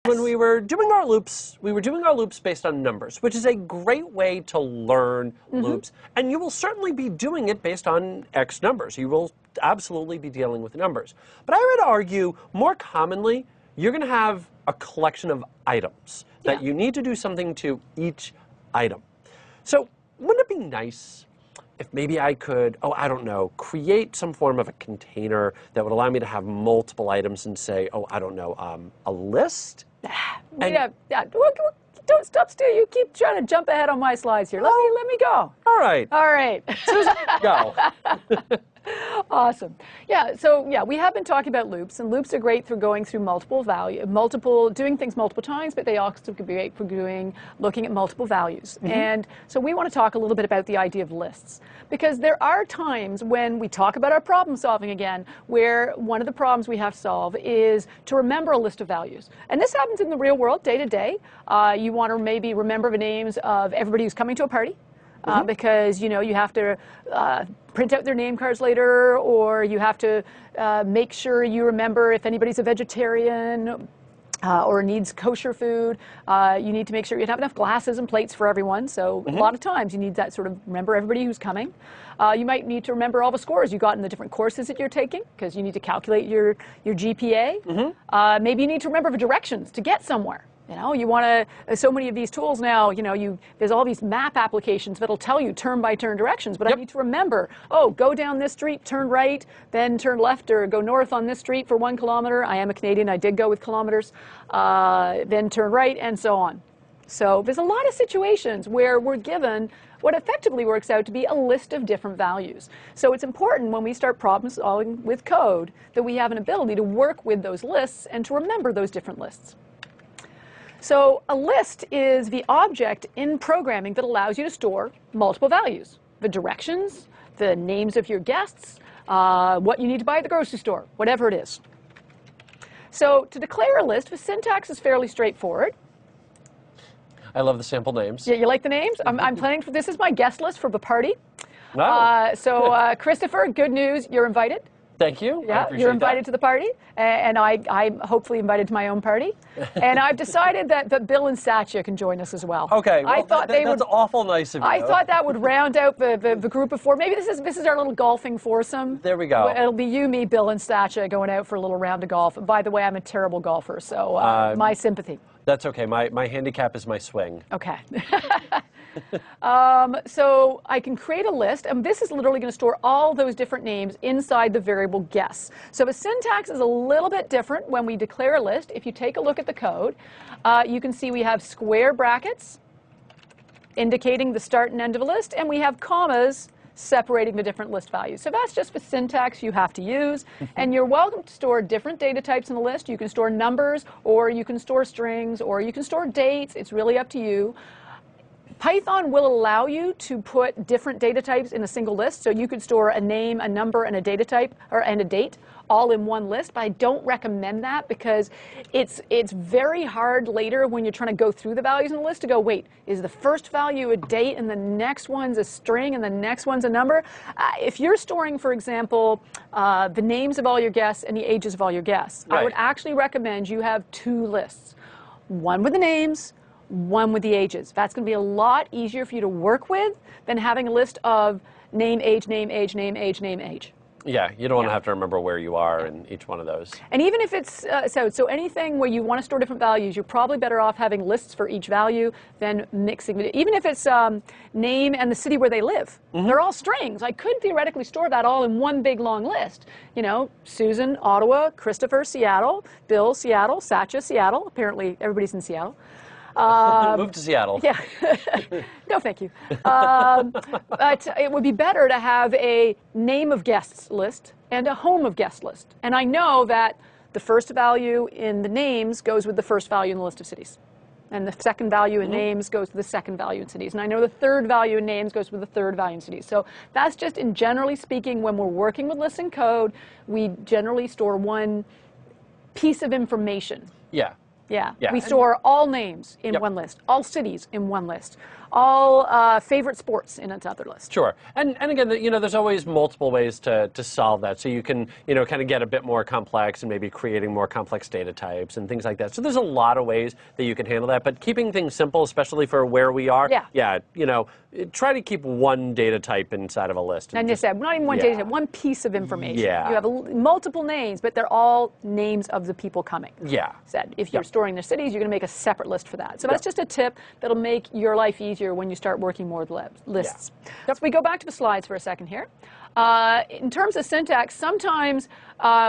When we were doing our loops, based on numbers, which is a great way to learn loops. And you will certainly be doing it based on X numbers. You will absolutely be dealing with numbers. But I would argue, more commonly, you're going to have a collection of items that you need to do something to each item. So wouldn't it be nice if maybe I could, I don't know, create some form of a container that would allow me to have multiple items and say, I don't know, a list? Don't stop still. You keep trying to jump ahead on my slides here. Let me go. All right. All right. Susan, go. Awesome. Yeah, so we have been talking about loops, and loops are great for going through doing things multiple times, but they also could be great for looking at multiple values. And so we want to talk a little bit about the idea of lists, because there are times when we talk about our problem solving again, where one of the problems we have to solve is to remember a list of values. And this happens in the real world, day to day. You want to maybe remember the names of everybody who's coming to a party. Because you have to print out their name cards later, or you have to make sure you remember if anybody's a vegetarian or needs kosher food. You need to make sure you have enough glasses and plates for everyone. So a lot of times you need that sort of remember everybody who's coming. You might need to remember all the scores you got in the different courses that you're taking, because you need to calculate your GPA. Maybe you need to remember the directions to get somewhere. You want to, so many of these tools now, there's all these map applications that'll tell you turn-by-turn directions, but I need to remember, go down this street, turn right, then turn left, or go north on this street for 1 kilometer. I am a Canadian, I did go with kilometers. Then turn right, and so on. So there's a lot of situations where we're given what effectively works out to be a list of different values. So it's important when we start problem solving with code that we have an ability to work with those lists and to remember those different lists. So a list is the object in programming that allows you to store multiple values. The directions, the names of your guests, what you need to buy at the grocery store, whatever it is. So to declare a list, the syntax is fairly straightforward. I love the sample names. Yeah, you like the names? I'm planning for, this is my guest list for the party. Christopher, good news, you're invited. Thank you. Yeah, you're invited to the party, and I'm hopefully invited to my own party. And I've decided that Bill and Satya can join us as well. Okay, well, that's awful nice of you. I thought that would round out the group of 4. Maybe this is our little golfing foursome. There we go. It'll be you, me, Bill, and Satya going out for a little round of golf. By the way, I'm a terrible golfer, so my sympathy. That's okay. My handicap is my swing. Okay. So I can create a list, and this is literally going to store all those different names inside the variable guess. So the syntax is a little bit different when we declare a list. If you take a look at the code, you can see we have square brackets indicating the start and end of a list, and we have commas separating the different list values. So that's just the syntax you have to use, and you're welcome to store different data types in the list. You can store numbers, or you can store strings, or you can store dates. It's really up to you. Python will allow you to put different data types in a single list, so you could store a name, a number, and a data type, and a date all in one list, but I don't recommend that because it's very hard later when you're trying to go through the values in the list to go, wait, is the first value a date and the next one's a string and the next one's a number? If you're storing, for example, the names of all your guests and the ages of all your guests, I would actually recommend you have 2 lists, one with the names, one with the ages. That's going to be a lot easier for you to work with than having a list of name, age, name, age, name, age, name, age. Yeah, you don't want to have to remember where you are in each one of those. And even if it's, so anything where you want to store different values, you're probably better off having lists for each value than mixing it. Even if it's name and the city where they live. They're all strings. I could theoretically store that all in one big long list. You know, Susan, Ottawa, Christopher, Seattle, Bill, Seattle, Satya, Seattle. Apparently everybody's in Seattle. Move to Seattle. Yeah. No, thank you. But it would be better to have a name of guests list and a home of guest list. And I know that the first value in the names goes with the first value in the list of cities. And the second value in names goes with the second value in cities. And I know the third value in names goes with the third value in cities. So that's just, in generally speaking, when we're working with lists and code, we generally store one piece of information. Yeah. Yeah. We store all names in one list, all cities in one list, all favorite sports in another list. Sure. And again, there's always multiple ways to solve that. So you can, kind of get a bit more complex and maybe creating more complex data types and things like that. So there's a lot of ways that you can handle that. But keeping things simple, especially for where we are, try to keep one data type inside of a list. And you said, not even one data type, one piece of information. Yeah. You have multiple names, but they're all names of the people coming. Yeah. Said, if you're storing their cities, you're going to make a separate list for that. So that's just a tip that'll make your life easier when you start working more with lists. So we go back to the slides for a second here. In terms of syntax, sometimes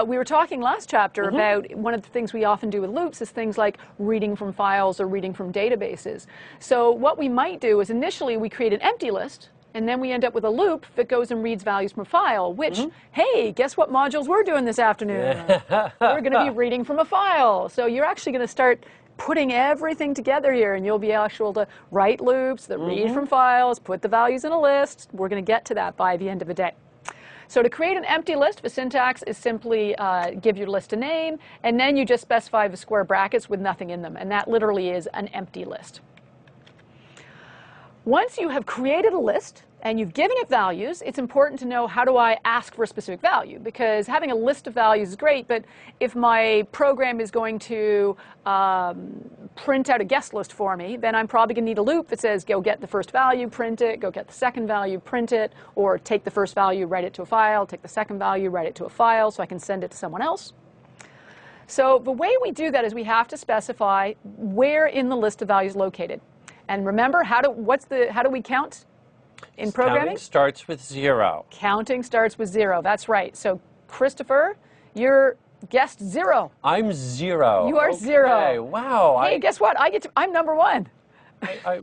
we were talking last chapter about one of the things we often do with loops is things like reading from files or reading from databases. So what we might do is initially we create an empty list, and then we end up with a loop that goes and reads values from a file, which, hey, guess what modules we're doing this afternoon? We're going to be reading from a file. So you're actually going to start putting everything together here, and you'll be able to write loops that read from files, put the values in a list. We're going to get to that by the end of the day. So to create an empty list, the syntax is simply give your list a name, and then you just specify the square brackets with nothing in them, and that literally is an empty list. Once you have created a list and you've given it values, it's important to know, how do I ask for a specific value? Because having a list of values is great, but if my program is going to print out a guest list for me, then I'm probably going to need a loop that says, go get the first value, print it, go get the second value, print it, or take the first value, write it to a file, take the second value, write it to a file so I can send it to someone else. So the way we do that is we have to specify where in the list of values located. And remember, how do we count in programming? Counting starts with 0. Counting starts with 0. That's right. So, Christopher, you're guest 0. I'm 0. You are 0. Wow. Hey, guess what? I'm number 1. Okay.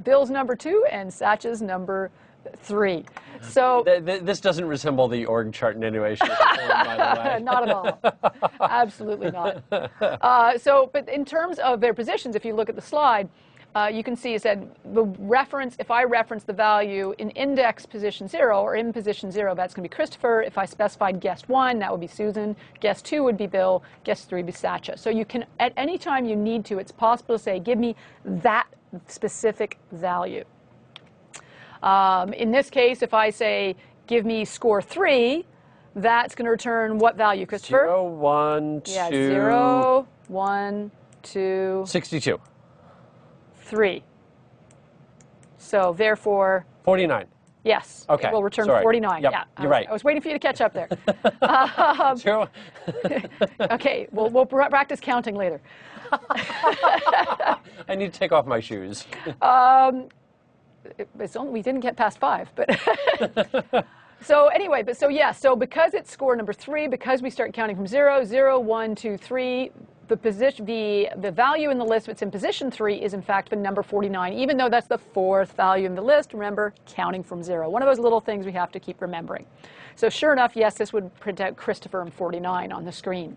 Bill's number 2, and Satcha's number 3. So this doesn't resemble the org chart in any way, shape, or form, by the way. Not at all. Absolutely not. But in terms of their positions, if you look at the slide, you can see it said the reference, if I reference the value in index position 0 or in position 0, that's going to be Christopher. If I specified guest 1, that would be Susan. Guest 2 would be Bill. Guest 3 would be Satcha. So you can, at any time you need to, it's possible to say, give me that specific value. In this case, if I say, give me score 3, that's going to return what value, Christopher? 0, 1, 2. Yeah, 0, 1, 2. 62. 3. So therefore. 49. Yes. Okay. It will return Sorry. 49. Yep, Yeah. you're right. I was waiting for you to catch up there. 0. Okay. We'll practice counting later. I need to take off my shoes. We didn't get past 5, but so anyway, so because it's score number 3, because we start counting from 0, 0, 1, 2, 3, the value in the list that's in position 3 is in fact the number 49, even though that's the 4th value in the list. Remember, counting from 0. One of those little things we have to keep remembering. So sure enough, yes, this would print out Christopher and 49 on the screen.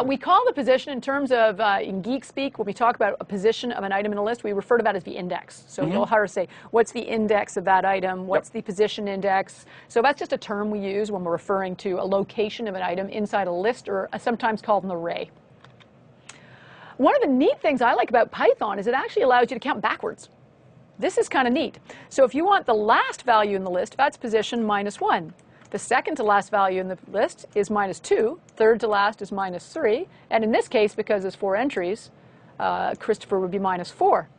We call the position, in terms of, in geek speak, when we talk about a position of an item in a list, we refer to that as the index. So you'll hear us say, what's the index of that item? What's the position index? So that's just a term we use when we're referring to a location of an item inside a list, or sometimes called an array. One of the neat things I like about Python is it actually allows you to count backwards. This is kind of neat. So if you want the last value in the list, that's position -1. The second to last value in the list is -2. Third to last is -3. And in this case, because there's 4 entries, Christopher would be -4.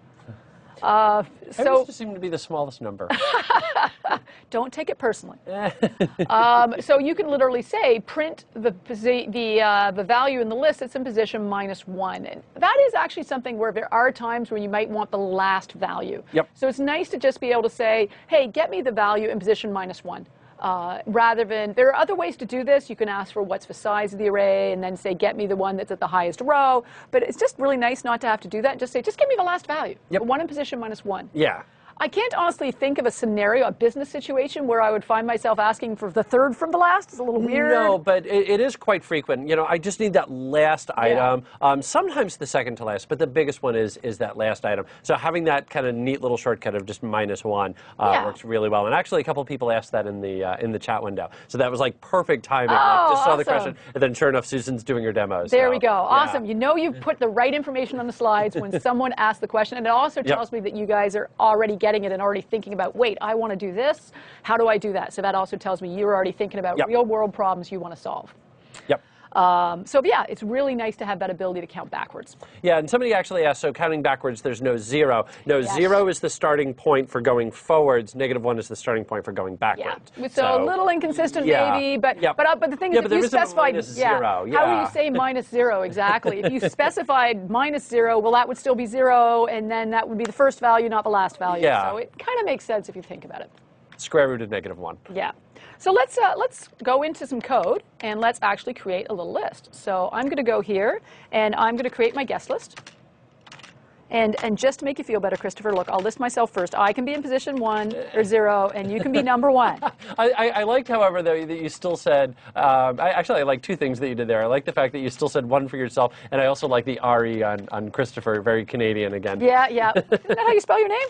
I just seem to be the smallest number. Don't take it personally. So you can literally say, print the value in the list that's in position -1. And that is actually something where there are times where you might want the last value. Yep. So it's nice to just be able to say, hey, get me the value in position -1. Rather than, there are other ways to do this. You can ask for what's the size of the array and then say, get me the one that's at the highest row. But it's just really nice not to have to do that. Just say, just give me the last value. Yep. The one in position -1. Yeah. I can't honestly think of a scenario, a business situation, where I would find myself asking for the third from the last. It's a little weird. No, but it is quite frequent. You know, I just need that last item. Sometimes the second to last, but the biggest one is that last item. So having that kind of neat little shortcut of just -1 works really well. And actually, a couple of people asked that in the chat window. So that was like perfect timing. Like, just saw the question, and then sure enough, Susan's doing her demos. There we go. Awesome. You know you've put the right information on the slides when someone asks the question. And it also tells me that you guys are already getting it and already thinking about, wait, I want to do this. How do I do that? So that also tells me you're already thinking about real world problems you want to solve. Yep. So yeah, it's really nice to have that ability to count backwards. Yeah, and somebody actually asked, so counting backwards, there's no 0. No, 0 is the starting point for going forwards. -1 is the starting point for going backwards. Yeah. So a little inconsistent maybe, but the thing is, if you specified, how do you say -0 exactly? If you specified -0, well, that would still be 0, and then that would be the first value, not the last value. Yeah. So it kind of makes sense if you think about it. Square root of -1. Yeah. So let's go into some code and let's actually create a little list. So I'm going to go here and I'm going to create my guest list. And just to make you feel better, Christopher, look, I'll list myself first. I can be in position 1 or 0, and you can be number 1. I liked, however, though, that you still said, I like two things that you did there. I like the fact that you still said 1 for yourself, and I also like the RE on Christopher, very Canadian again. Yeah, yeah. Isn't that how you spell your name?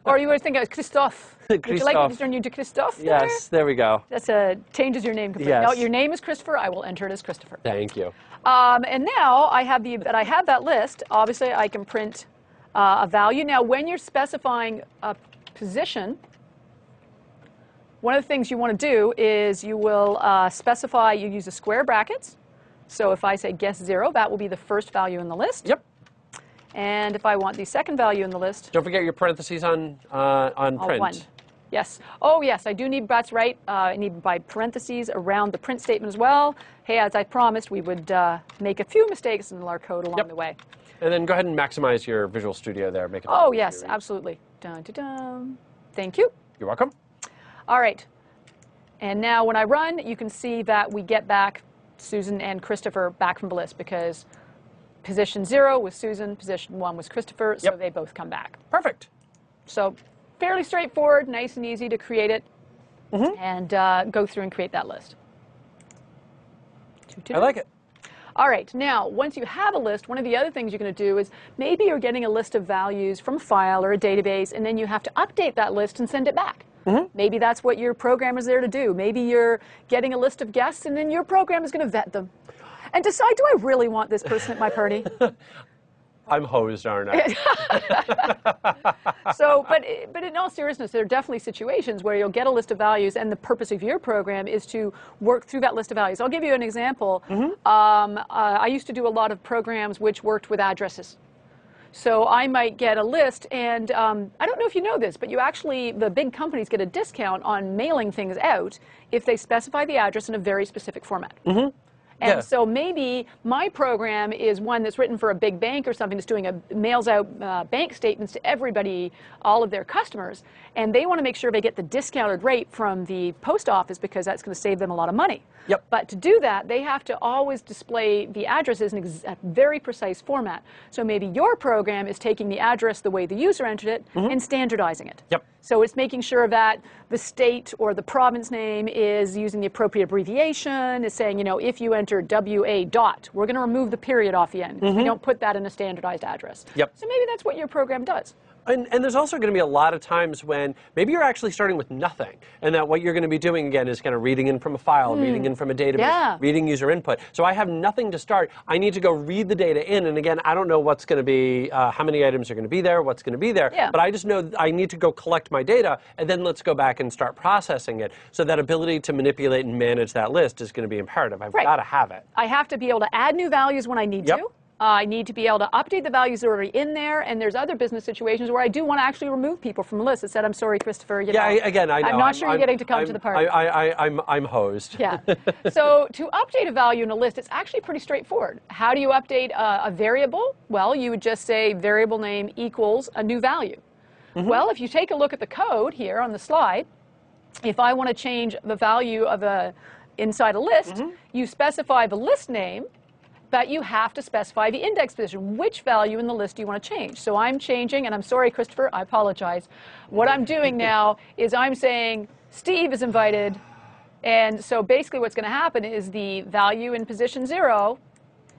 Or you always think it was Christophe. Would you like me to turn you to Christophe? Yes, there we go. That's changes your name completely. Yes. No, your name is Christopher. I will enter it as Christopher. Thank you. And now I have that list. Obviously, I can print a value. Now, when you're specifying a position, one of the things you want to do is you will specify, you use the square brackets. So if I say guess 0, that will be the first value in the list. Yep. And if I want the second value in the list, don't forget your parentheses on print. 1. Yes. Oh, yes, I do need, that's right. I need by parentheses around the print statement as well. Hey, as I promised, we would make a few mistakes in our code along the way. And then go ahead and maximize your Visual Studio there. Make it yes, absolutely. Dun, dun, dun. Thank you. You're welcome. All right. And now when I run, you can see that we get back Susan and Christopher back from the list because position 0 was Susan, position 1 was Christopher, so they both come back. Perfect. So fairly straightforward, nice and easy to create it and go through and create that list. I like it. All right, now once you have a list, one of the other things you're going to do is maybe you're getting a list of values from a file or a database, and then you have to update that list and send it back. Maybe that's what your program is there to do. Maybe you're getting a list of guests, and then your program is going to vet them and decide, do I really want this person at my party? I'm hosed, aren't I? So, but in all seriousness, there are definitely situations where you'll get a list of values, and the purpose of your program is to work through that list of values. I'll give you an example. I used to do a lot of programs which worked with addresses. So I might get a list, and I don't know if you know this, but the big companies get a discount on mailing things out if they specify the address in a very specific format. And so maybe my program is one that's written for a big bank or something that's mails out bank statements to everybody, all of their customers, and they want to make sure they get the discounted rate from the post office because that's going to save them a lot of money. But to do that, they have to always display the addresses in a very precise format. So maybe your program is taking the address the way the user entered it and standardizing it. So it's making sure that the state or the province name is using the appropriate abbreviation, is saying, you know, if you enter WA dot, we're going to remove the period off the end. We don't put that in a standardized address. So maybe that's what your program does. And there's also going to be a lot of times when maybe you're actually starting with nothing, and that what you're going to be doing, again, is kind of reading in from a file, reading in from a database, reading user input. So I have nothing to start. I need to go read the data in, and again, I don't know what's going to be, how many items are going to be there, what's going to be there, but I just know I need to go collect my data, and then let's go back and start processing it. So that ability to manipulate and manage that list is going to be imperative. I've got to have it. I have to be able to add new values when I need to. I need to be able to update the values that are already in there, and there's other business situations where I do want to actually remove people from the list. It said, I'm sorry, Christopher. You know, again, I know. I'm not sure you're getting to come to the party. I'm hosed. So to update a value in a list, it's actually pretty straightforward. How do you update a variable? Well, you would just say variable name equals a new value. Well, if you take a look at the code here on the slide, if I want to change the value of inside a list, you specify the list name, but you have to specify the index position. Which value in the list do you want to change? So I'm changing, and I'm sorry, Christopher, I apologize. What I'm doing now is I'm saying Steve is invited, and so basically what's going to happen is the value in position 0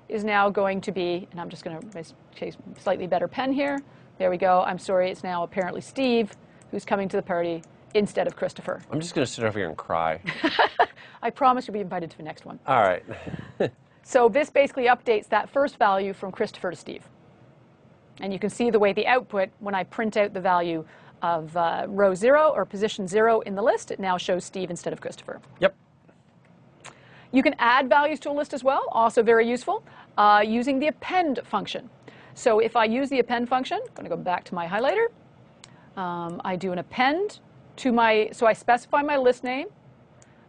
is now going to be, and I'm just going to chase slightly better pen here. There we go. I'm sorry, it's now apparently Steve who's coming to the party instead of Christopher. I'm just going to sit over here and cry. I promise you'll be invited to the next one. All right. So this basically updates that first value from Christopher to Steve. And you can see the way the output, when I print out the value of row 0 or position 0 in the list, it now shows Steve instead of Christopher. Yep. You can add values to a list as well, also very useful, using the append function. So if I use the append function, I'm going to go back to my highlighter. I do an append to so I specify my list name.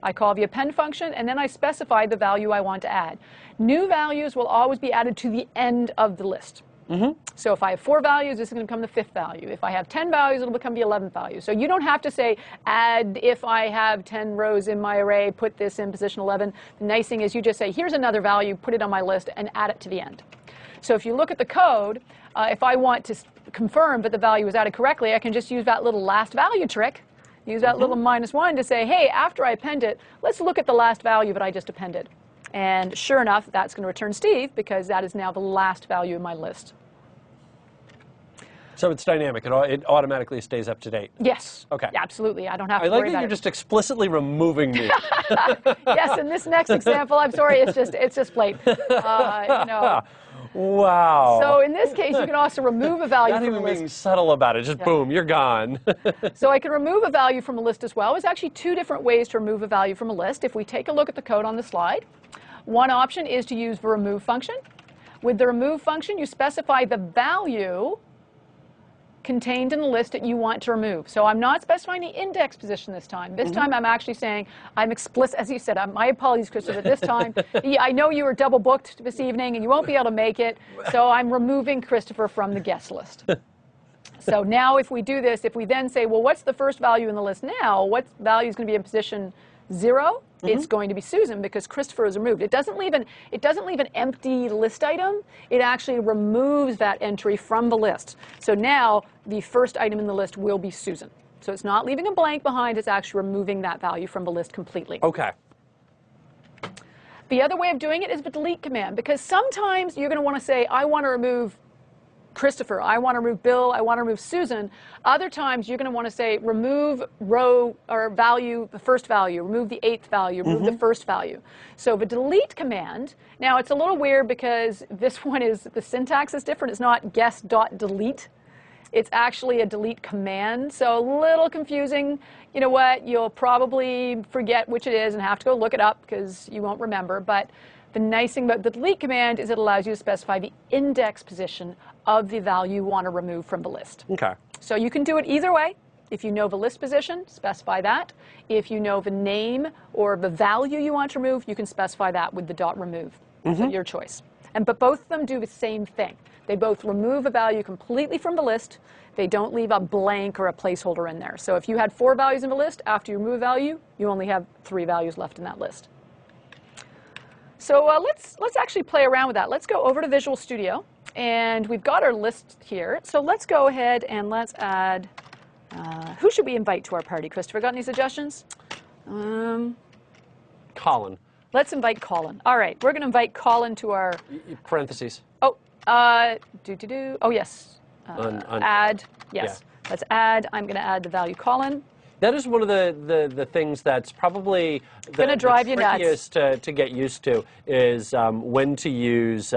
I call the append function, and then I specify the value I want to add. New values will always be added to the end of the list. So if I have 4 values, this is going to become the 5th value. If I have 10 values, it'll become the 11th value. So you don't have to say, add if I have 10 rows in my array, put this in position 11. The nice thing is you just say, here's another value, put it on my list, and add it to the end. So if you look at the code, if I want to confirm that the value was added correctly, I can just use that little last value trick. Use that little -1 to say, hey, after I append it, let's look at the last value that I just appended. And sure enough, that's going to return Steve, because that is now the last value in my list. So it's dynamic. It automatically stays up to date. Yes. Okay. Absolutely. I don't have to I like worry that about you're it. just explicitly removing me. Yes, in this next example, I'm sorry, it's just plain. Wow. So in this case, you can also remove a value Not from a even list. being subtle about it. Just boom, you're gone. So I can remove a value from a list as well. There's actually 2 different ways to remove a value from a list. If we take a look at the code on the slide, one option is to use the remove function. With the remove function, you specify the value contained in the list that you want to remove. So I'm not specifying the index position this time. This time I'm actually saying, I'm explicit, as you said, my apologies, Christopher, this time. I know you were double booked this evening and you won't be able to make it, so I'm removing Christopher from the guest list. So now if we do this, if we then say, well, what's the first value in the list now? What value is going to be in position 0? It's going to be Susan, because Christopher is removed. It doesn't leave an empty list item. It actually removes that entry from the list. So now the first item in the list will be Susan. So it's not leaving a blank behind. It's actually removing that value from the list completely. Okay. The other way of doing it is the delete command, because sometimes you're going to want to say, I want to remove Christopher, I want to remove Bill, I want to remove Susan. Other times you're going to want to say remove row or value, the first value, remove the 8th value, remove the first value. So the delete command, now it's a little weird because this one is, the syntax is different. It's not guest.delete. It's actually a delete command, so a little confusing. You know what, you'll probably forget which it is and have to go look it up because you won't remember. But the nice thing about the delete command is it allows you to specify the index position of the value you want to remove from the list. Okay. So you can do it either way. If you know the list position, specify that. If you know the name or the value you want to remove, you can specify that with the .remove. So your choice. But both of them do the same thing. They both remove a value completely from the list. They don't leave a blank or a placeholder in there. So if you had 4 values in the list, after you remove a value, you only have 3 values left in that list. So let's actually play around with that. Let's go over to Visual Studio, and we've got our list here. So let's go ahead and let's add, who should we invite to our party? Christopher, got any suggestions? Colin. Let's invite Colin. All right, we're going to invite Colin to our... Parentheses. Oh, oh yes. Add, yes. Yeah. Let's add, I'm going to add the value Colin. That is one of the things that's probably the drive you trickiest to get used to is when to use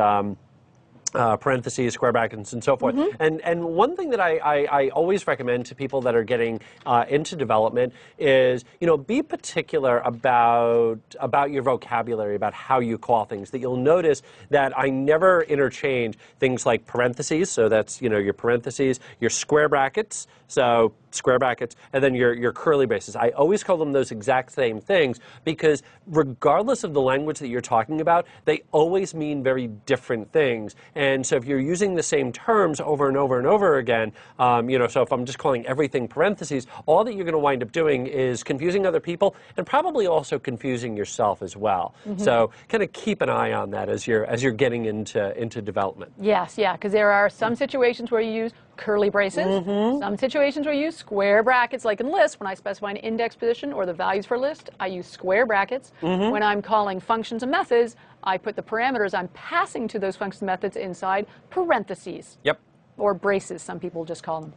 parentheses, square brackets, and so forth. And one thing that I always recommend to people that are getting into development is, be particular about your vocabulary, about how you call things. That you'll notice that I never interchange things like parentheses, so that's your parentheses, your square brackets, so square brackets, and then your curly braces. I always call them those exact same things because regardless of the language that you're talking about, they always mean very different things. And so if you're using the same terms over and over and over again, so if I'm just calling everything parentheses, all that you're going to wind up doing is confusing other people and probably also confusing yourself as well. So kind of keep an eye on that as you're getting into development. Yes, yeah, because there are some situations where you use curly braces, some situations where you use square brackets, like in lists. When I specify an index position or the values for a list, I use square brackets. When I'm calling functions and methods, I put the parameters I'm passing to those functions and methods inside parentheses. Yep. Or braces, some people just call them.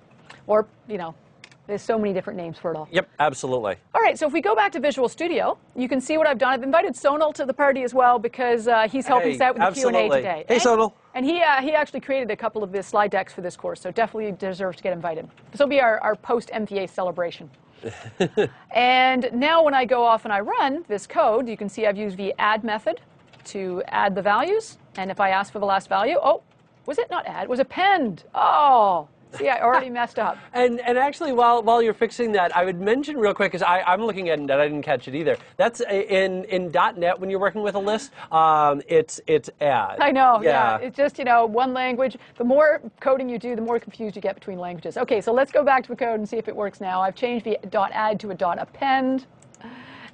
Or, there's so many different names for it all. Yep, absolutely. All right, so if we go back to Visual Studio, you can see what I've done. I've invited Sonal to the party as well because he's helping us out with the Q&A today. Hey, Sonal. And he actually created a couple of the slide decks for this course, so definitely deserves to get invited. This will be our post-MTA celebration. And now when I go off and I run this code, you can see I've used the add method to add the values. And if I ask for the last value, was it not add? It was append. Oh. See, I already messed up. And actually, while you're fixing that, I would mention real quick, because I'm looking at it and I didn't catch it either. That's in .NET, when you're working with a list, it's add. I know, yeah. It's just, one language. The more coding you do, the more confused you get between languages. Okay, so let's go back to the code and see if it works now. I've changed the .add to a .append.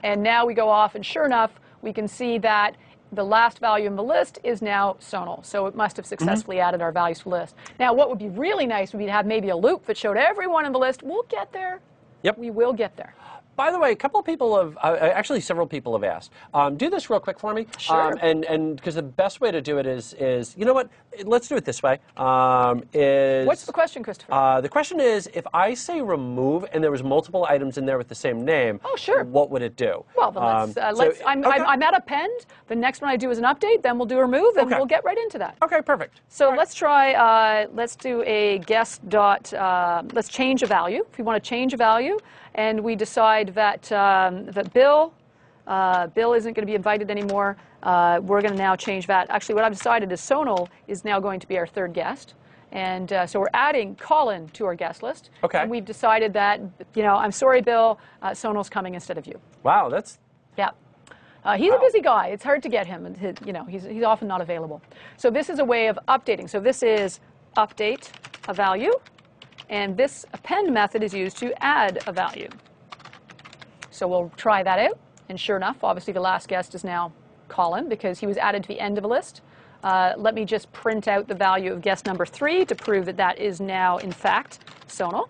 And now we go off, and sure enough, we can see that the last value in the list is now Sonal, so it must have successfully added our values to the list. Now, what would be really nice would be to have maybe a loop that showed everyone in the list. We'll get there. Yep. We will get there. By the way, a couple of people have, actually several people have asked, do this real quick for me. Sure. And because the best way to do it is, you know what, let's do it this way. What's the question, Christopher? The question is, if I say remove and there was multiple items in there with the same name, sure. What would it do? Well, then I'm at append. The next one I do is an update, then we'll do remove, and we'll get right into that. Okay, perfect. So let's try, let's do a guest dot, let's change a value. If we want to change a value, and we decide that, that Bill isn't going to be invited anymore, we're going to now change that. Actually, what I've decided is Sonal is now going to be our third guest. And so we're adding Colin to our guest list. Okay. And we've decided that, I'm sorry, Bill, Sonal's coming instead of you. Wow, that's... Yeah. He's a busy guy. It's hard to get him. And he's often not available. So this is a way of updating. So this is update a value. And this append method is used to add a value. So we'll try that out. And sure enough, obviously the last guest is now Colin because he was added to the end of a list. Let me just print out the value of guest number 3 to prove that that is now, in fact, Sonal.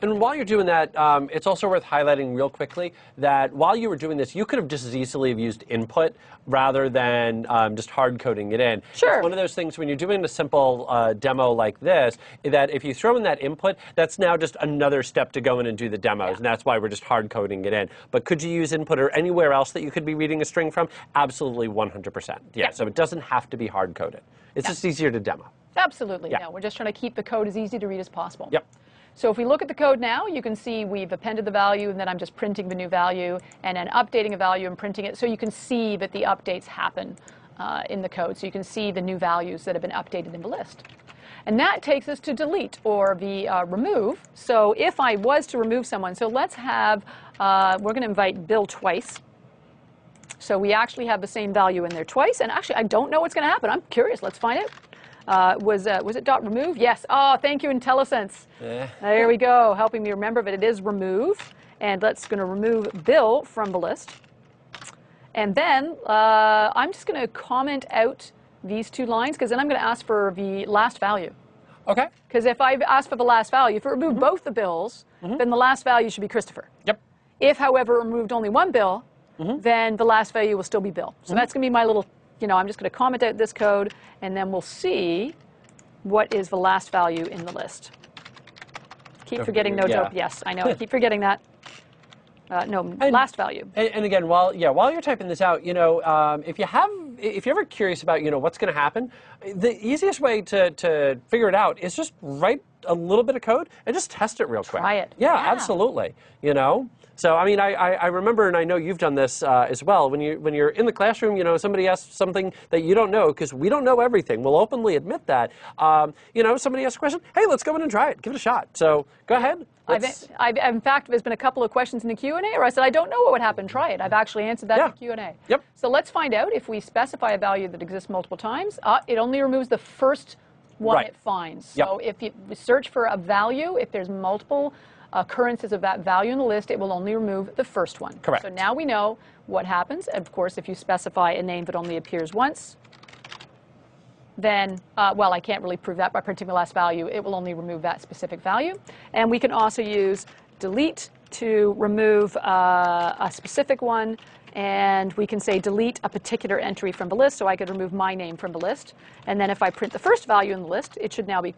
And while you're doing that, it's also worth highlighting real quickly that while you were doing this, you could have just as easily have used input rather than just hard coding it in. Sure. It's one of those things when you're doing a simple demo like this, that if you throw in that input, that's now just another step to go in and do the demos, and that's why we're just hard coding it in. But could you use input or anywhere else that you could be reading a string from? Absolutely 100%. Yeah, so it doesn't have to be hard coded. It's just easier to demo. Absolutely. Yeah, we're just trying to keep the code as easy to read as possible. Yep. So if we look at the code now, you can see we've appended the value, and then I'm just printing the new value, and then updating a value and printing it. So you can see that the updates happen in the code. So you can see the new values that have been updated in the list. And that takes us to delete, or the remove. So if I was to remove someone, so let's have, we're going to invite Bill twice. So we actually have the same value in there twice. And actually, I don't know what's going to happen. I'm curious. Let's find out. Was it dot remove? Yes. Oh, thank you, IntelliSense. Yeah. There we go, helping me remember that it is remove. And let's going to remove Bill from the list. And then I'm just going to comment out these 2 lines, because then I'm going to ask for the last value. Okay. Because if I ask for the last value, if it removed both the Bills, then the last value should be Christopher. Yep. If, however, it removed only one Bill, then the last value will still be Bill. So that's going to be my little, I'm just going to comment out this code, and then we'll see what is the last value in the list. Keep forgetting no dope. Yes, I know. I keep forgetting that. Last value. And again, while you're typing this out, if you're ever curious about, what's going to happen, the easiest way to figure it out is just write a little bit of code and just test it real quick. Try it. Yeah, absolutely. So I mean, I remember, and I know you've done this as well. When you're in the classroom, somebody asks something that you don't know, because we don't know everything. We'll openly admit that. Somebody asks a question. Hey, let's go in and try it. Give it a shot. So go ahead. In fact, there's been a couple of questions in the Q&A where I said, I don't know what would happen, try it. I've actually answered that in the Q&A. Yep. So let's find out if we specify a value that exists multiple times. It only removes the first one it finds. So if you search for a value, if there's multiple occurrences of that value in the list, it will only remove the first one. Correct. So now we know what happens. And of course, if you specify a name that only appears once, then, well, I can't really prove that by printing the last value. It will only remove that specific value. And we can also use delete to remove a specific one. And we can say delete a particular entry from the list. So I could remove my name from the list. And then if I print the first value in the list, it should now be,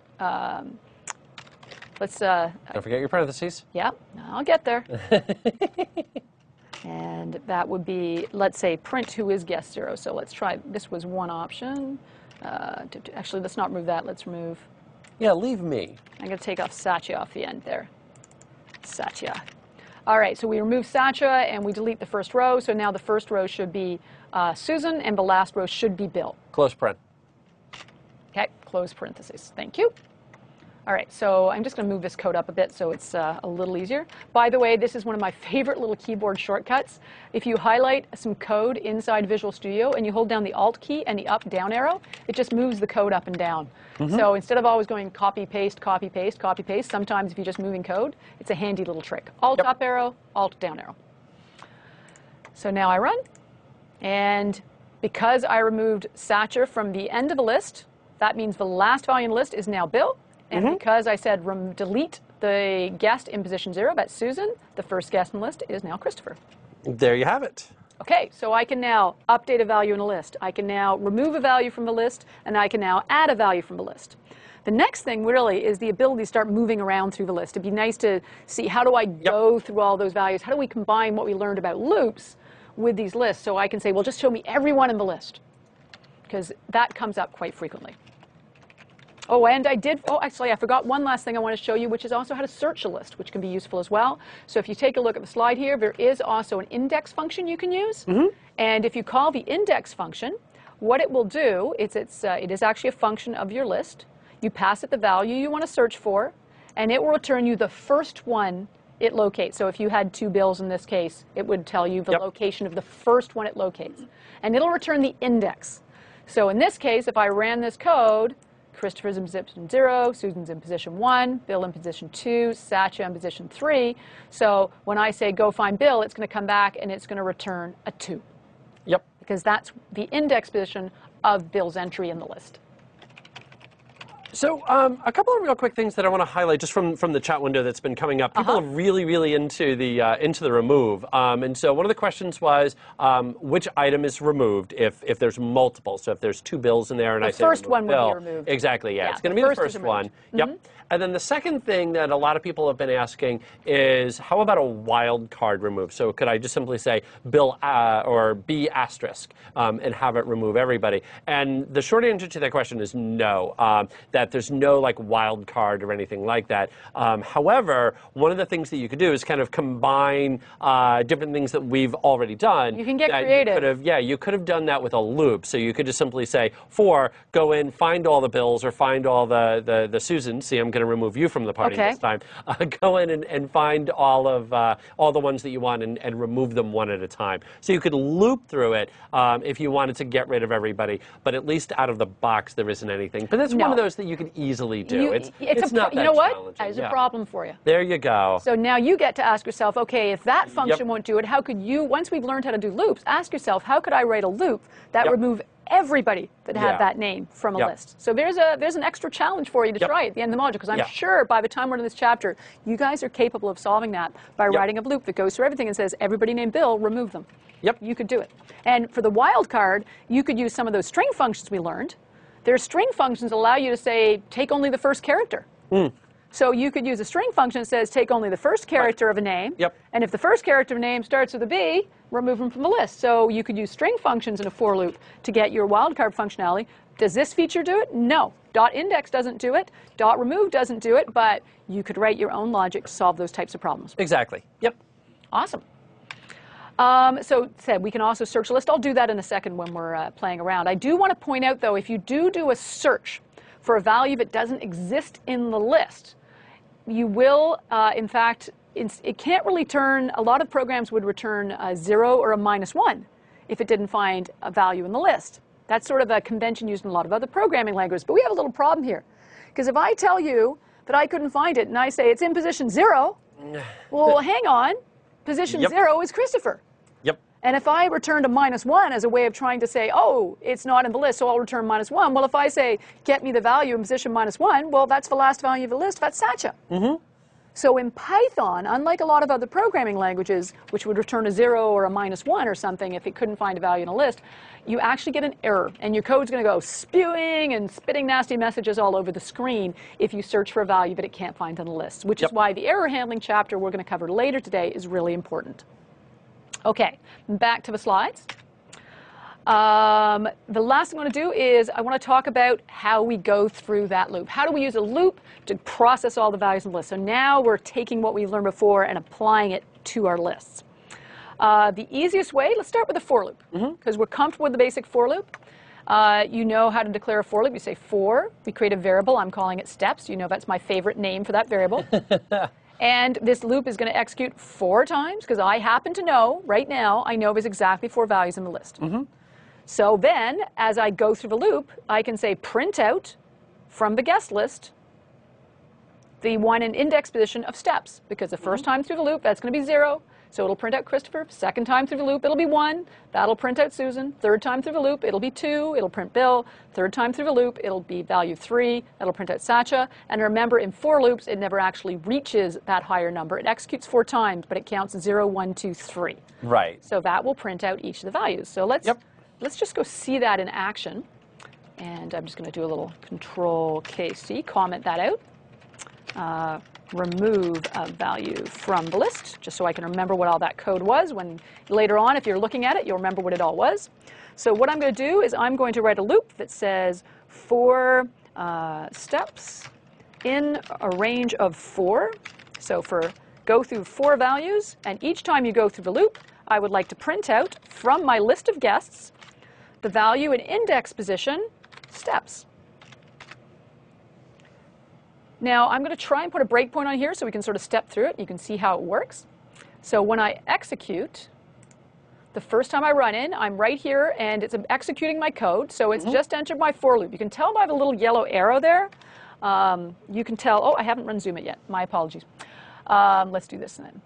let's... Don't forget your parentheses. Yeah, I'll get there. And that would be, let's say, print who is guest 0. So let's try, this was one option. Actually, let's not remove that. Let's remove. Yeah, leave me. I'm going to take off Satya off the end there. Satya. All right, so we remove Satya and we delete the first row. So now the first row should be Susan and the last row should be Bill. Close print. Okay, close parentheses. Thank you. All right, so I'm just going to move this code up a bit so it's a little easier. By the way, this is one of my favorite little keyboard shortcuts. If you highlight some code inside Visual Studio and you hold down the Alt key and the up-down arrow, it just moves the code up and down. So instead of always going copy, paste, copy, paste, copy, paste, sometimes if you're just moving code, it's a handy little trick. Alt up arrow, Alt down arrow. So now I run, and because I removed Satya from the end of the list, that means the last value in the list is now Bill. And because I said delete the guest in position 0, that's Susan, the first guest in the list is now Christopher. There you have it. Okay, so I can now update a value in a list. I can now remove a value from the list, and I can now add a value from the list. The next thing really is the ability to start moving around through the list. It'd be nice to see how do I go through all those values? How do we combine what we learned about loops with these lists? So I can say, well, just show me everyone in the list, because that comes up quite frequently. Oh, and actually, I forgot one last thing I want to show you, which is also how to search a list, which can be useful as well. So if you take a look at the slide here, there is also an index function you can use. And if you call the index function, what it will do is it is actually a function of your list. You pass it the value you want to search for, and it will return you the first one it locates. So if you had 2 Bills in this case, it would tell you the location of the first one it locates. And it'll return the index. So in this case, if I ran this code, Christopher's in position 0, Susan's in position 1, Bill in position 2, Satya in position 3. So when I say go find Bill, it's going to come back and it's going to return a 2. Yep. Because that's the index position of Bill's entry in the list. So a couple of real quick things that I want to highlight just from the chat window that's been coming up. People are really into the remove. And so one of the questions was which item is removed if there's multiple. So if there's 2 Bills in there and I say first one Bill, would be removed. Exactly, yeah. It's going to be the first one. Yep. And then the second thing that a lot of people have been asking is, how about a wild card remove? So could I just simply say Bill or B asterisk and have it remove everybody? And the short answer to that question is no, that there's no like wild card or anything like that. However, one of the things that you could do is kind of combine different things that we've already done. You can get creative. You could have done that with a loop. So you could just simply say, go in, find all the Bills or find all the Susans. See, I'm going to remove you from the party this time. Go in and find all the ones that you want and remove them one at a time. So you could loop through it if you wanted to get rid of everybody, but at least out of the box there isn't anything. But that's one of those that you can easily do. It's not that you know what? challenging. That is a problem for you. There you go. So now you get to ask yourself, okay, if that function won't do it, how could you, once we've learned how to do loops, ask yourself, how could I write a loop that remove everybody that had that name from a list? So there's an extra challenge for you to try at the end of the module, because I'm sure by the time we're in this chapter, you guys are capable of solving that by writing a loop that goes through everything and says, everybody named Bill, remove them. You could do it. And for the wildcard, you could use some of those string functions we learned. Their string functions allow you to say, take only the first character. So you could use a string function that says, take only the first character of a name. And if the first character of a name starts with a B, remove them from the list. So you could use string functions in a for loop to get your wildcard functionality. Does this feature do it? No. .index doesn't do it. .remove doesn't do it. But you could write your own logic to solve those types of problems. Exactly. Yep. Awesome. So we can also search a list. I'll do that in a second when we're playing around. I do want to point out, though, if you do a search for a value that doesn't exist in the list, you will, in fact, it can't really return, a lot of programs would return a 0 or a -1 if it didn't find a value in the list. That's sort of a convention used in a lot of other programming languages. But we have a little problem here. Because if I tell you that I couldn't find it and I say it's in position 0, well, hang on. Position 0 is Christopher. Yep. And if I returned a -1 as a way of trying to say, oh, it's not in the list, so I'll return -1. Well, if I say, get me the value in position -1, well, that's the last value of the list. That's Satcha. So in Python, unlike a lot of other programming languages, which would return a 0 or a -1 or something if it couldn't find a value in a list, you actually get an error. And your code's going to go spewing and spitting nasty messages all over the screen if you search for a value that it can't find in the list, which is why the error handling chapter we're going to cover later today is really important. Okay, back to the slides. The last thing I want to do is I want to talk about how we go through that loop. How do we use a loop to process all the values in the list? So now we're taking what we learned before and applying it to our lists. The easiest way, let's start with a for loop, because we're comfortable with the basic for loop. You know how to declare a for loop. You say for, we create a variable. I'm calling it steps. You know that's my favorite name for that variable. And this loop is going to execute 4 times, because I happen to know, right now, I know there's exactly 4 values in the list. So then, as I go through the loop, I can say print out from the guest list the one in index position of steps, because the first time through the loop, that's going to be 0. So it'll print out Christopher. Second time through the loop, it'll be 1. That'll print out Susan. Third time through the loop, it'll be 2. It'll print Bill. Third time through the loop, it'll be value 3. That'll print out Satcha. And remember, in for loops, it never actually reaches that higher number. It executes 4 times, but it counts 0, 1, 2, 3. Right. So that will print out each of the values. So let's just go see that in action. And I'm just going to do a little Control-KC, comment that out. Remove a value from the list, just so I can remember what all that code was. When later on, if you're looking at it, you'll remember what it all was. So what I'm going to do is I'm going to write a loop that says for steps in a range of 4. So go through 4 values, and each time you go through the loop, I would like to print out from my list of guests the value in index position steps. Now, I'm going to try and put a breakpoint on here so we can sort of step through it. You can see how it works. So when I execute, the first time I run in, I'm right here, and it's executing my code. So it's just entered my for loop. You can tell by the little yellow arrow there. You can tell, oh, I haven't run Zoom it yet. My apologies. Let's do this then.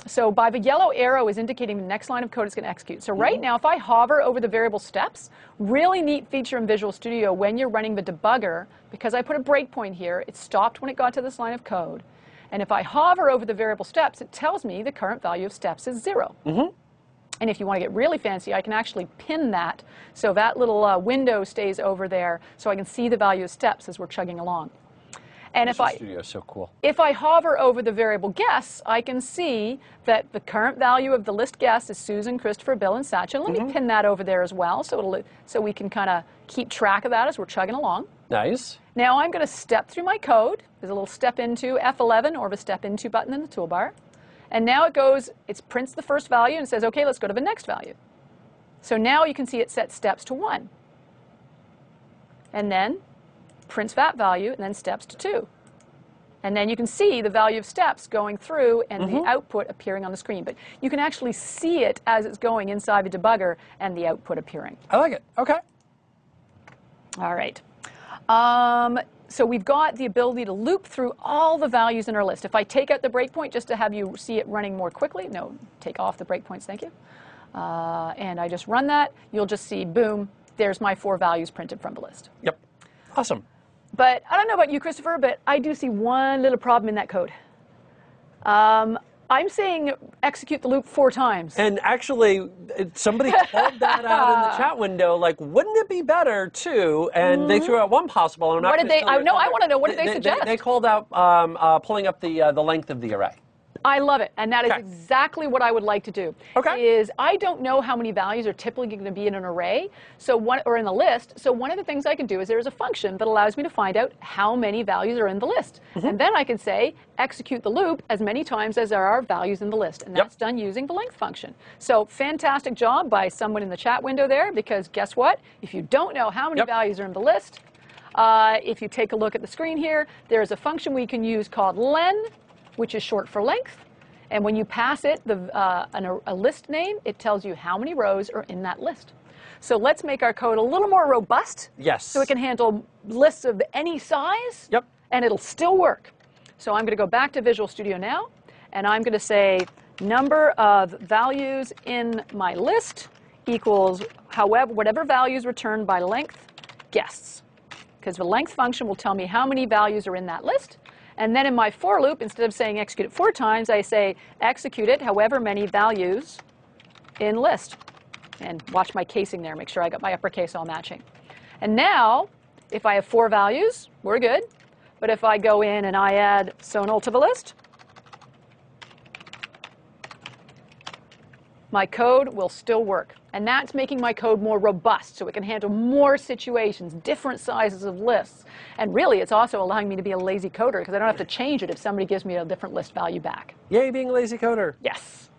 So by the yellow arrow is indicating the next line of code is going to execute. So right now, if I hover over the variable steps, really neat feature in Visual Studio when you're running the debugger, because I put a breakpoint here, it stopped when it got to this line of code. And if I hover over the variable steps, it tells me the current value of steps is 0. And if you want to get really fancy, I can actually pin that so that little window stays over there so I can see the value of steps as we're chugging along. And Visual Studio is so cool. If I hover over the variable guests, I can see that the current value of the list guests is Susan, Christopher, Bill, and Satcha. Let me pin that over there as well so we can kind of keep track of that as we're chugging along. Nice. Now I'm going to step through my code. There's a little step into F11 or the step into button in the toolbar. And now it prints the first value and says, OK, let's go to the next value. So now you can see it sets steps to 1. And then prints that value, and then steps to 2. And then you can see the value of steps going through and the output appearing on the screen. But you can actually see it as it's going inside the debugger and the output appearing. I like it. OK. All right. So we've got the ability to loop through all the values in our list. If I take out the breakpoint just to have you see it running more quickly, no, take off the breakpoints, thank you. And I just run that, you'll just see, boom, there's my 4 values printed from the list. Yep. Awesome. But I don't know about you, Christopher, but I do see one little problem in that code. I'm saying execute the loop 4 times. And actually, somebody called that out in the chat window, like, wouldn't it be better to? And they threw out one possible. And what did they? I want to know. What did they suggest? They called out pulling up the length of the array. I love it, and that is exactly what I would like to do. Is I don't know how many values are typically going to be in an array, or in the list. So one of the things I can do is there is a function that allows me to find out how many values are in the list, and then I can say execute the loop as many times as there are values in the list, and that's done using the length function. So fantastic job by someone in the chat window there, because guess what? If you don't know how many values are in the list, If you take a look at the screen here, there's a function we can use called len, which is short for length. And when you pass it a list name, it tells you how many rows are in that list. So let's make our code a little more robust. Yes. So it can handle lists of any size. Yep. And it'll still work. So I'm going to go back to Visual Studio now, and I'm going to say number of values in my list equals whatever values returned by length guests. Because the length function will tell me how many values are in that list. And then in my for loop, instead of saying execute it 4 times, I say execute it however many values in list. And watch my casing there, make sure I got my uppercase all matching. And now, if I have 4 values, we're good. But if I go in and I add Sonal to the list, my code will still work. And that's making my code more robust, so it can handle more situations, different sizes of lists. And really, it's also allowing me to be a lazy coder, because I don't have to change it if somebody gives me a different list value back. Yay, being a lazy coder. Yes.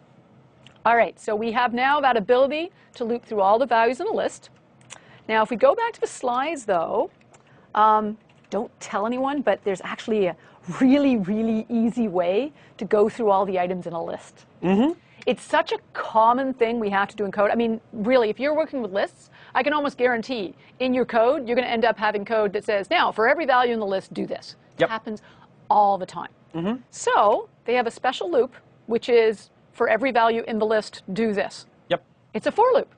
All right, so we have now that ability to loop through all the values in a list. Now, if we go back to the slides, though, don't tell anyone, but there's actually a really, really easy way to go through all the items in a list. Mm-hmm. It's such a common thing we have to do in code. I mean, really, if you're working with lists, I can almost guarantee in your code, you're going to end up having code that says, now, for every value in the list, do this. Yep. It happens all the time. Mm-hmm. So they have a special loop, which is for every value in the list, do this. Yep. It's a for loop.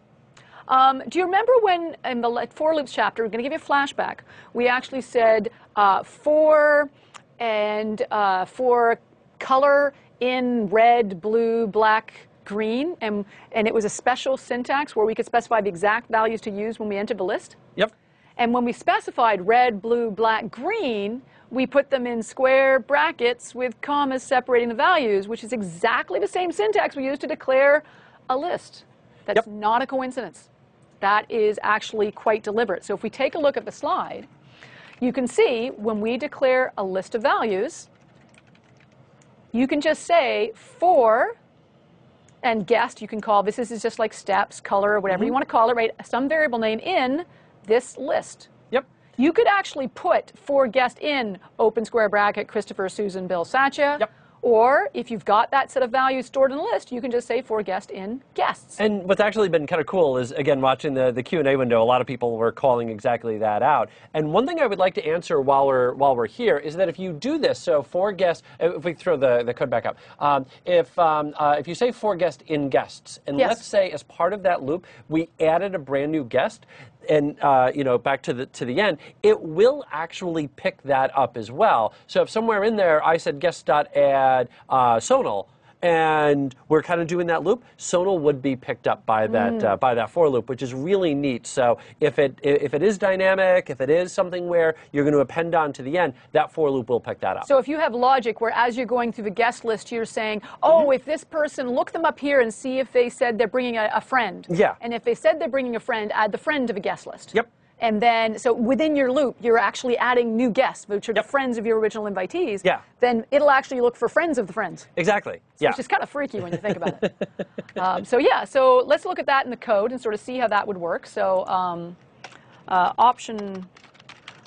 Do you remember when in the for loops chapter, we're going to give you a flashback, we actually said for color in red, blue, black, green, and it was a special syntax where we could specify the exact values to use when we entered the list? Yep. And when we specified red, blue, black, green, we put them in square brackets with commas separating the values, which is exactly the same syntax we use to declare a list. That's not a coincidence. That is actually quite deliberate. So if we take a look at the slide, you can see when we declare a list of values, you can just say for, and guest, you can call, this is just like steps, color, or whatever you want to call it, right? Some variable name in this list. Yep. You could actually put for guest in open square bracket, Christopher, Susan, Bill, Satya. Yep. Or if you've got that set of values stored in a list, you can just say for guest in guests. And what's actually been kind of cool is, again, watching the Q&A window, a lot of people were calling exactly that out. And one thing I would like to answer while we're here is that if you do this, so for guest, if we throw the code back up, if you say for guest in guests, and let's say as part of that loop, we added a brand new guest, and back to the end, it will actually pick that up as well. So if somewhere in there I said guest.add Sonal, and we're kind of doing that loop, Sonal would be picked up by that for loop, which is really neat. So if it is dynamic, if it is something where you're going to append on to the end, that for loop will pick that up. So if you have logic where as you're going through the guest list, you're saying, oh, if this person, look them up here and see if they said they're bringing a friend. Yeah. And if they said they're bringing a friend, add the friend to the guest list. Yep. And then, so within your loop, you're actually adding new guests, which are the friends of your original invitees. Yeah. Then it'll actually look for friends of the friends. Exactly. Yeah. Which is kind of freaky when you think about it. So let's look at that in the code and sort of see how that would work. So option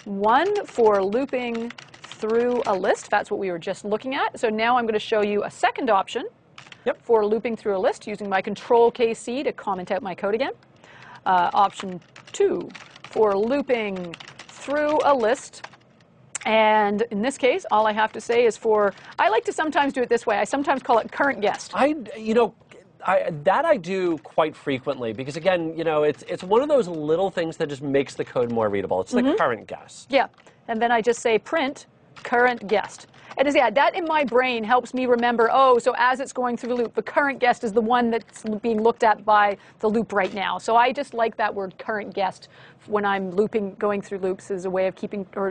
1 for looping through a list, that's what we were just looking at. So now I'm going to show you a second option for looping through a list using my Control-KC to comment out my code again. Option 2. For looping through a list. And in this case, all I have to say is I like to sometimes do it this way. I sometimes call it current guest. I do quite frequently because, again, it's one of those little things that just makes the code more readable. It's the current guest. Yeah. And then I just say print current guest. And that in my brain helps me remember, so as it's going through the loop, the current guest is the one that's being looked at by the loop right now. So I just like that word current guest when I'm going through loops as a way of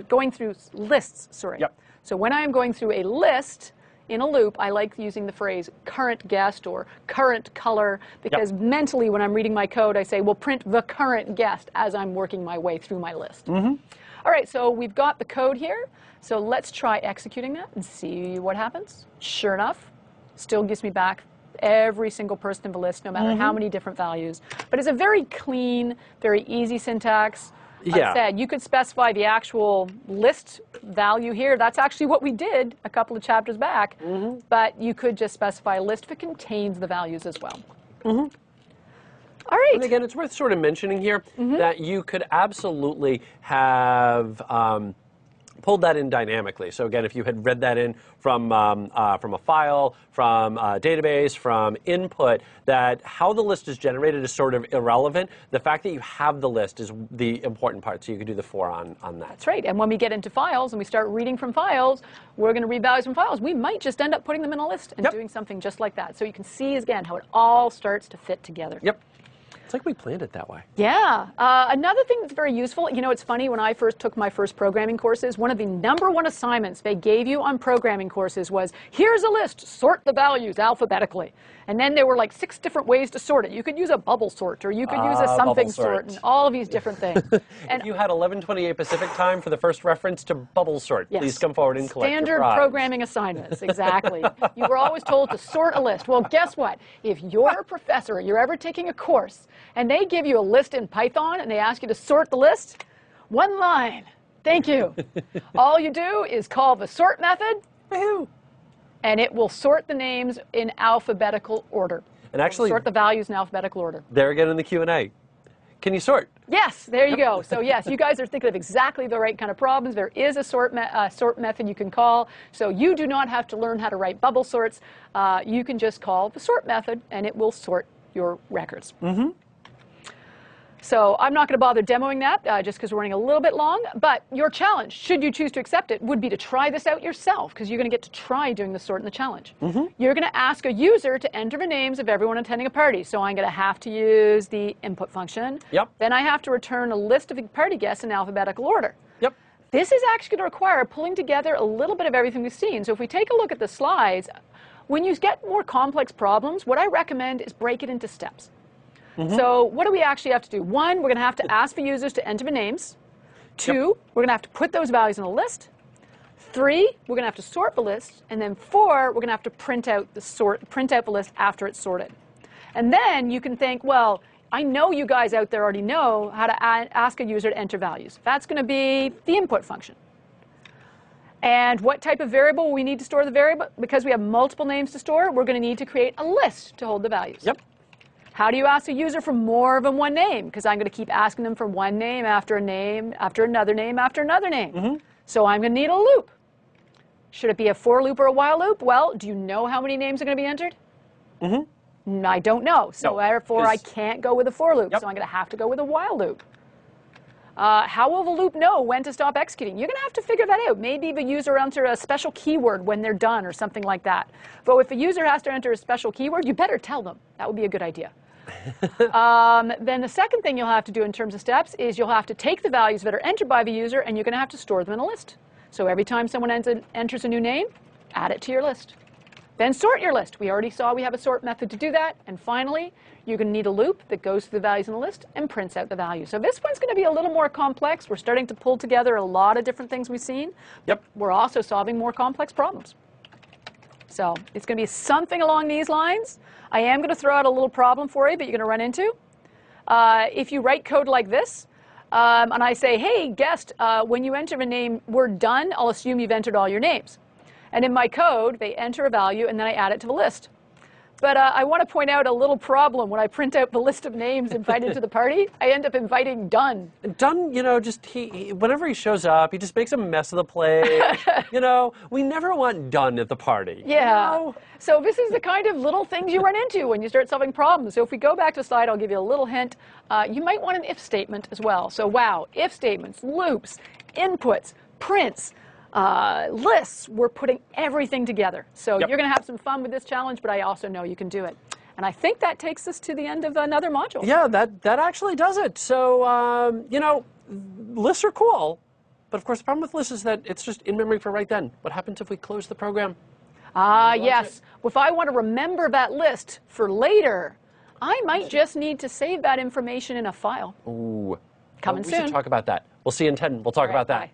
going through lists, sorry. Yep. So when I'm going through a list in a loop, I like using the phrase current guest or current color because mentally when I'm reading my code, I say, well, print the current guest as I'm working my way through my list. All right, so we've got the code here. So let's try executing that and see what happens. Sure enough, still gives me back every single person in the list, no matter how many different values. But it's a very clean, very easy syntax. Yeah. said. You could specify the actual list value here. That's actually what we did a couple of chapters back. But you could just specify a list if it contains the values as well. All right. And again, it's worth sort of mentioning here that you could absolutely have pulled that in dynamically. So again, if you had read that in from a file, from a database, from input, that how the list is generated is sort of irrelevant. The fact that you have the list is the important part, so you could do the for on that. That's right. And when we get into files and we start reading from files, we're going to read values from files. We might just end up putting them in a list and doing something just like that. So you can see, again, how it all starts to fit together. Yep. It's like we planned it that way. Yeah. Another thing that's very useful, you know, it's funny, when I first took my first programming courses, one of the #1 assignments they gave you on programming courses was, here's a list, sort the values alphabetically. And then there were like 6 different ways to sort it. You could use a bubble sort, or you could use a something sort, and all of these different things. And if you had 11:28 Pacific time for the first reference to bubble sort, please come forward and collect your Standard prize. programming assignments, exactly. You were always told to sort a list. Well, guess what? If you're a professor, you're ever taking a course, and they give you a list in Python, and they ask you to sort the list, 1 line. Thank you. All you do is call the sort method, and it will sort the names in alphabetical order. And actually, sort the values in alphabetical order. There again in the Q&A. Can you sort? Yes, there you go. So yes, you guys are thinking of exactly the right kind of problems. There is a sort method you can call. So you do not have to learn how to write bubble sorts. You can just call the sort method, and it will sort your records. So I'm not going to bother demoing that just because we're running a little bit long. But your challenge, should you choose to accept it, would be to try this out yourself, because you're going to get to try doing the sort in the challenge. You're going to ask a user to enter the names of everyone attending a party. So I'm going to have to use the input function. Then I have to return a list of the party guests in alphabetical order. This is actually going to require pulling together a little bit of everything we've seen. So if we take a look at the slides, when you get more complex problems, what I recommend is break it into steps. So what do we actually have to do? 1, we're going to have to ask for users to enter the names. 2, we're going to have to put those values in a list. 3, we're going to have to sort the list. And then 4, we're going to have to print out the list after it's sorted. And then you can think, well, I know you guys out there already know how to ask a user to enter values. That's going to be the input function. And what type of variable we need to store the variable? Because we have multiple names to store, we're going to need to create a list to hold the values. How do you ask a user for more than one name? Because I'm going to keep asking them for one name, after another name, after another name. So I'm going to need a loop. Should it be a for loop or a while loop? Well, do you know how many names are going to be entered? I don't know. So therefore, I can't go with a for loop. So I'm going to have to go with a while loop. How will the loop know when to stop executing? You're going to have to figure that out. Maybe the user enter a special keyword when they're done or something like that. But if a user has to enter a special keyword, you better tell them. That would be a good idea. Then the second thing you'll have to do in terms of steps is you'll have to take the values that are entered by the user, and you're going to have to store them in a list. So every time someone enters a new name, add it to your list. Then sort your list. We already saw we have a sort method to do that. And finally, you're going to need a loop that goes through the values in the list and prints out the values. So this one's going to be a little more complex. We're starting to pull together a lot of different things we've seen. We're also solving more complex problems. So it's going to be something along these lines. I am going to throw out a little problem for you that you're going to run into. If you write code like this, and I say, hey, guest, when you enter a name, we're done, I'll assume you've entered all your names. And in my code, they enter a value, and then I add it to the list. But I want to point out a little problem. When I print out the list of names invited to the party, I end up inviting Dunn. Dunn, you know, just whenever he shows up, he just makes a mess of the place. You know, we never want Dunn at the party. Yeah. You know? So this is the kind of little things you run into when you start solving problems. So if we go back to the slide, I'll give you a little hint. You might want an if statement as well. So wow, if statements, loops, inputs, prints, lists, we're putting everything together. So you're going to have some fun with this challenge, but I also know you can do it. And I think that takes us to the end of another module. Yeah, that actually does it. So, you know, lists are cool. But of course, the problem with lists is that it's just in memory for right then. What happens if we close the program? Yes. If I want to remember that list for later, I might just need to save that information in a file. Ooh. Coming soon. We should talk about that. We'll see you in 10. We'll talk about that. Bye.